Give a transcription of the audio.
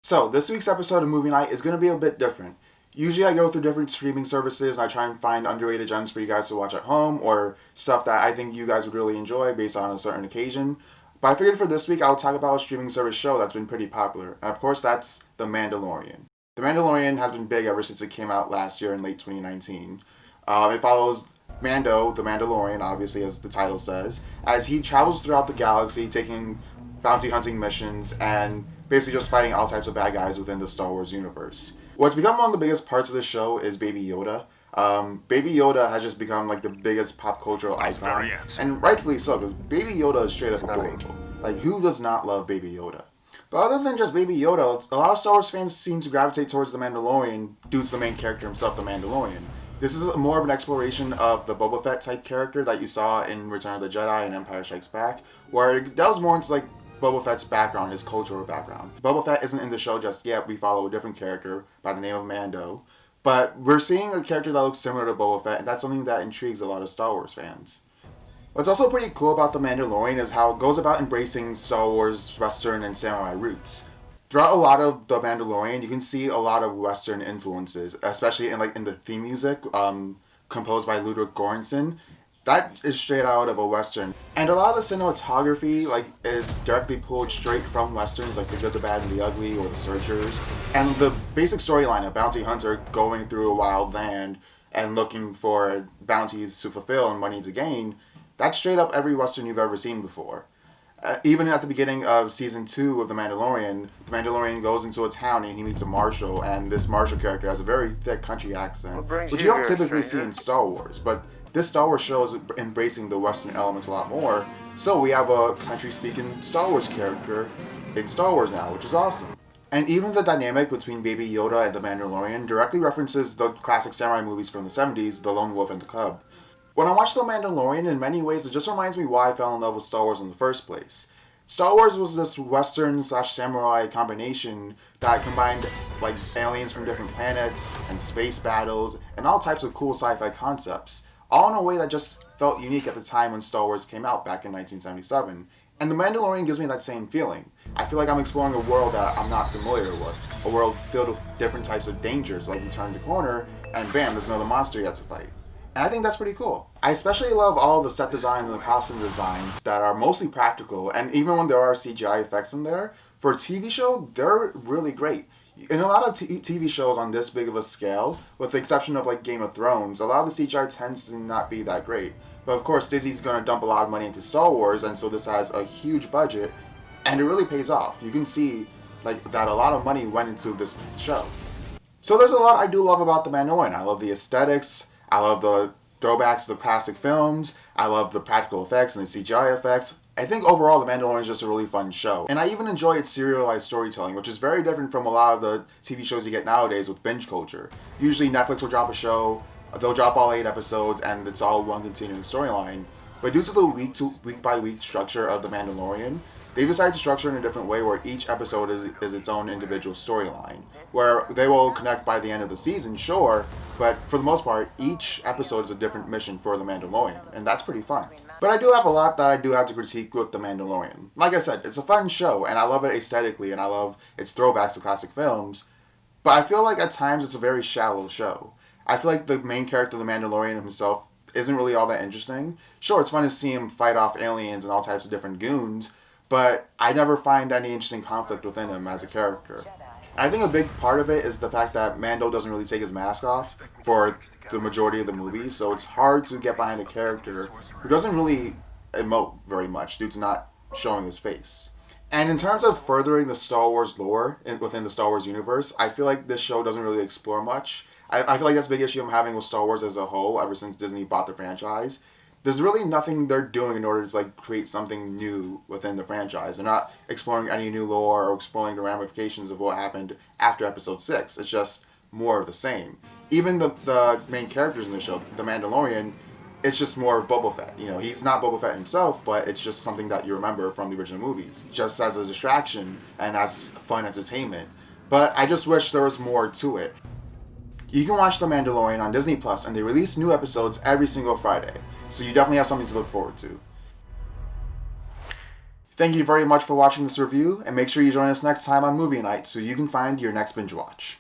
So, this week's episode of Movie Night is going to be a bit different. Usually I go through different streaming services and I try and find underrated gems for you guys to watch at home or stuff that I think you guys would really enjoy based on a certain occasion. But I figured for this week I'll talk about a streaming service show that's been pretty popular. And of course that's The Mandalorian. The Mandalorian has been big ever since it came out last year in late 2019. It follows Mando, the Mandalorian, obviously as the title says, as he travels throughout the galaxy taking bounty hunting missions and basically just fighting all types of bad guys within the Star Wars universe. What's become one of the biggest parts of the show is Baby Yoda. Baby Yoda has just become like the biggest pop cultural icon, and rightfully so, because Baby Yoda is straight up adorable. Like, who does not love Baby Yoda? But other than just Baby Yoda, a lot of Star Wars fans seem to gravitate towards the Mandalorian due to the main character himself, the Mandalorian. This is more of an exploration of the Boba Fett type character that you saw in Return of the Jedi and Empire Strikes Back, where it delves more into like Boba Fett's background, his cultural background. Boba Fett isn't in the show just yet. We follow a different character by the name of Mando. But we're seeing a character that looks similar to Boba Fett, and that's something that intrigues a lot of Star Wars fans. What's also pretty cool about The Mandalorian is how it goes about embracing Star Wars Western and samurai roots. Throughout a lot of The Mandalorian, you can see a lot of Western influences, especially in the theme music, composed by Ludwig Göransson. That is straight out of a Western. And a lot of the cinematography is directly pulled straight from Westerns like The Good, the Bad, and the Ugly or The Searchers. And the basic storyline of bounty hunter going through a wild land and looking for bounties to fulfill and money to gain, that's straight up every Western you've ever seen before. Even at the beginning of Season 2 of The Mandalorian goes into a town and he meets a marshal, and this marshal character has a very thick country accent, which you don't typically see in Star Wars, but this Star Wars show is embracing the Western elements a lot more, so we have a country-speaking Star Wars character in Star Wars now, which is awesome. And even the dynamic between Baby Yoda and the Mandalorian directly references the classic samurai movies from the 70s, The Lone Wolf and the Cub. When I watch The Mandalorian, in many ways it just reminds me why I fell in love with Star Wars in the first place. Star Wars was this Western/samurai combination that combined aliens from different planets and space battles and all types of cool sci-fi concepts, all in a way that just felt unique at the time when Star Wars came out back in 1977. And The Mandalorian gives me that same feeling. I feel like I'm exploring a world that I'm not familiar with, a world filled with different types of dangers, like you turn the corner and bam, there's another monster you have to fight. And I think that's pretty cool. I especially love all the set designs and the costume designs that are mostly practical, and even when there are CGI effects in there, for a TV show, they're really great. In a lot of TV shows on this big of a scale, with the exception of Game of Thrones, a lot of the CGI tends to not be that great. But of course, Disney's going to dump a lot of money into Star Wars, and so this has a huge budget, and it really pays off. You can see that a lot of money went into this show. So there's a lot I do love about The Mandalorian. I love the aesthetics, I love the throwbacks to the classic films, I love the practical effects and the CGI effects. I think overall The Mandalorian is just a really fun show. And I even enjoy its serialized storytelling, which is very different from a lot of the TV shows you get nowadays with binge culture. Usually Netflix will drop a show, they'll drop all 8 episodes, and it's all one continuing storyline. But due to the week by week structure of The Mandalorian, they've decided to structure in a different way where each episode is its own individual storyline, where they will connect by the end of the season, sure, but for the most part, each episode is a different mission for The Mandalorian, and that's pretty fun. But I do have a lot that I do have to critique with The Mandalorian. Like I said, it's a fun show, and I love it aesthetically, and I love its throwbacks to classic films, but I feel like at times it's a very shallow show. I feel like the main character, The Mandalorian himself, isn't really all that interesting. Sure, it's fun to see him fight off aliens and all types of different goons, but I never find any interesting conflict within him as a character. I think a big part of it is the fact that Mando doesn't really take his mask off for the majority of the movie, so it's hard to get behind a character who doesn't really emote very much due to not showing his face. And in terms of furthering the Star Wars lore within the Star Wars universe, I feel like this show doesn't really explore much. I feel like that's a big issue I'm having with Star Wars as a whole ever since Disney bought the franchise. There's really nothing they're doing in order to create something new within the franchise. They're not exploring any new lore or exploring the ramifications of what happened after Episode 6. It's just more of the same. Even the main characters in the show, the Mandalorian, it's just more of Boba Fett. He's not Boba Fett himself, but it's just something that you remember from the original movies, just as a distraction and as fun entertainment. But I just wish there was more to it. You can watch The Mandalorian on Disney Plus, and they release new episodes every single Friday. So you definitely have something to look forward to. Thank you very much for watching this review, and make sure you join us next time on Movie Night so you can find your next binge watch.